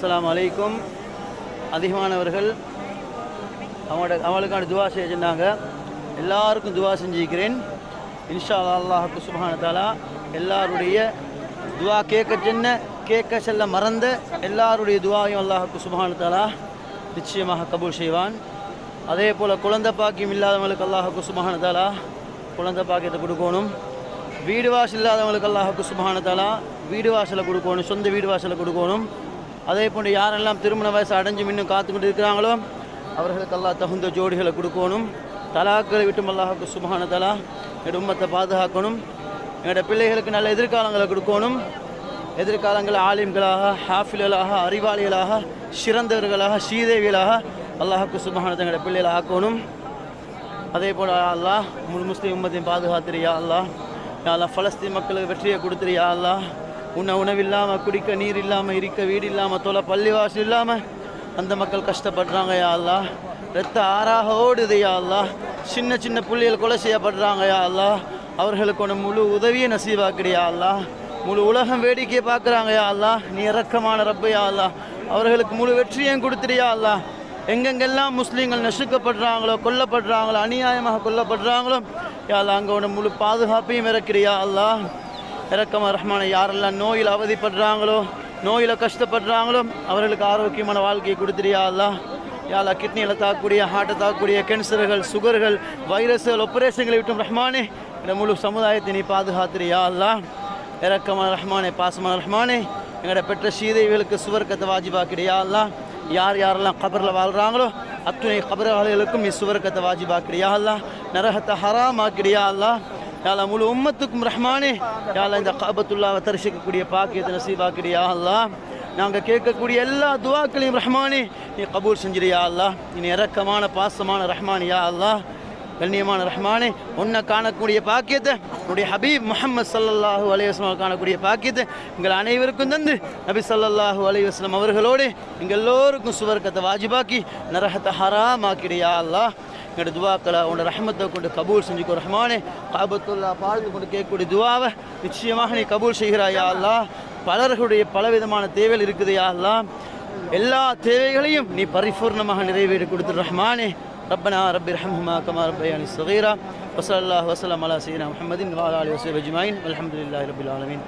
அஸ்ஸலாமு அலைக்கும். அதிகமானவர்கள் அவளுக்கான துவா செய்ய சொன்னாங்க. எல்லாருக்கும் துவா செஞ்சுக்கிறேன். இன்ஷா அல்லாஹ் சுப்ஹானஹு வ தஆலா எல்லாருடைய துவா கேட்க செல்ல மறந்த எல்லாருடைய துவாவையும் அல்லாஹ் சுப்ஹானஹு வ தஆலா நிச்சயமாக கபூல் செய்வான். அதே போல் குழந்தை பாக்கியம் இல்லாதவங்களுக்கு அல்லாஹ் சுப்ஹானஹு வ தஆலா குழந்தை பாக்கியத்தை கொடுக்கணும். வீடு வாசல் இல்லாதவங்களுக்கு அல்லாஹ் சுப்ஹானஹு வ தஆலா வீடு வாசலை கொடுக்கணும், சொந்த வீடு வாசலை கொடுக்கணும். அதே போன்று யாரெல்லாம் திருமண வயசு அடைஞ்சு இன்னும் காத்துக்கொண்டு இருக்கிறாங்களோ அவர்களுக்கு அல்லாஹ் தகுந்த ஜோடிகளை கொடுக்கணும். தலாக்களை விட்டும் அல்லாஹ் சுப்ஹானஹு வ தஆலா எங்கள் உம்மத்தை பாதுகாக்கணும். எங்களோட பிள்ளைகளுக்கு நல்ல எதிர்காலங்களை கொடுக்கணும். எதிர்காலங்கள் ஆலிம்களாக, ஹாஃபில்களாக, அறிவாளிகளாக, சிறந்தவர்களாக, ஸ்ரீதேவிகளாக அல்லாஹ் சுப்ஹானஹு வ தஆலா எங்களோட பிள்ளைகளை ஆக்கணும். அதே போல் அல்லாஹ் முஸ்லீம் உம்மத்தையும் பாதுகாத்துறியா அல்லாஹ். அல்லாஹ் பலஸ்தீன் மக்களுக்கு வெற்றியை கொடுத்துறியா அல்லாஹ். உணவு இல்லாமல், குடிக்க நீர் இல்லாமல், இருக்க வீடு இல்லாமல், தொலை பள்ளிவாசல் இல்லாமல் அந்த மக்கள் கஷ்டப்படுறாங்க யா அல்லாஹ். ரத்த ஆறாக ஓடுது யா அல்லாஹ். சின்ன சின்ன புள்ளிகள் கொலை செய்யப்படுறாங்க யா அல்லாஹ். அவர்களுக்கு ஒன்று முழு உதவியை நசீவாக்குறியா அல்லாஹ். முழு உலகம் வேடிக்கையை பார்க்குறாங்க யா அல்லாஹ். நீ இரக்கமான ரப்பு யா அல்லாஹ். அவர்களுக்கு முழு வெற்றியையும் கொடுத்துறியா அல்லாஹ். எங்கெங்கெல்லாம் முஸ்லீம்கள் நசுக்கப்படுறாங்களோ, கொல்லப்படுறாங்களோ, அநியாயமாக கொல்லப்படுறாங்களோ யா அல்லாஹ் அங்கே ஒன்று முழு பாதுகாப்பையும் இறக்கிறியா அல்லாஹ். இரக்கமா ரஹ்மான யாரெல்லாம் நோயில் அவதிப்படுறாங்களோ, நோயில் கஷ்டப்படுறாங்களோ அவர்களுக்கு ஆரோக்கியமான வாழ்க்கையை கொடுத்துறியா அல்லாஹ். யா அல்லாஹ் கிட்னியில் தாக்கக்கூடிய, ஹார்ட்டை தாக்கக்கூடிய கேன்சர்கள், சுகர்கள், வைரஸ்கள், ஆப்ரேஷன்களை விட்டும் ரஹ்மானே இந்த முழு சமுதாயத்தை நீ பாதுகாத்துறியா அல்லாஹ். இரக்கமான ரஹ்மானே, பாசமான ரஹ்மானே எங்களோட பெற்ற சீதைகளுக்கு சுவர்க்கத்தை வாஜிபாக்கிறியா அல்லாஹ். யார் யாரெல்லாம் கபரில் வாழ்கிறாங்களோ அத்துணை கபர்களுக்கும் நீ சுவர்க்கத்தை வாஜிபாக்கிறியா அல்லாஹ். நரகத்தை ஹராமாக்கிறியா அல்லாஹ். யாலா முழு உம்மத்துக்கும் ரஹ்மானே யாலா இந்த காபத்துல்லாவை தரிசிக்கக்கூடிய பாக்கியத்தை நசீபாக்கிறியா அல்லாஹ். நாங்கள் கேட்கக்கூடிய எல்லா துவாக்களையும் ரஹ்மானே நீ கபூல் செஞ்சிரியா அல்லாஹ். நீ இரக்கமான பாசமான ரஹ்மானியா அல்லாஹ். கண்ணியமான ரஹ்மானே உன்னை காணக்கூடிய பாக்கியத்தை உன்னுடைய ஹபீப் முஹம்மது ஸல்லல்லாஹு அலைஹி வஸல்லம் காணக்கூடிய பாக்கியத்தை எங்கள் அனைவருக்கும் தந்து நபி ஸல்லல்லாஹு அலைஹி வஸல்லம் அவர்களோடு எங்கள் எல்லோருக்கும் சுவர்க்கத்தை வாஜிபாக்கி நரகத்தை ஹராமாக்கிறியா அல்லாஹ். எங்களோட துவாக்களை உன்னோட ரஹ்மத்தை கொண்டு கபூல் செஞ்சுக்கோ ரஹ்மானே. காபத்துல்லா பார்த்து கொண்டு கேட்கக்கூடிய துவாவை நிச்சயமாக நீ கபூல் செய்கிறாயா அல்லாஹ். பலர்களுடைய பலவிதமான தேவைகள் இருக்குது யா அல்லாஹ். எல்லா தேவைகளையும் நீ பரிபூர்ணமாக நிறைவேறி கொடுத்து ரஹ்மானே. ربنا رب ارحمهما كما ربياني صغيرا وصلى الله وسلم على سيدنا محمد وعلى اله وصحبه اجمعين والحمد لله رب العالمين.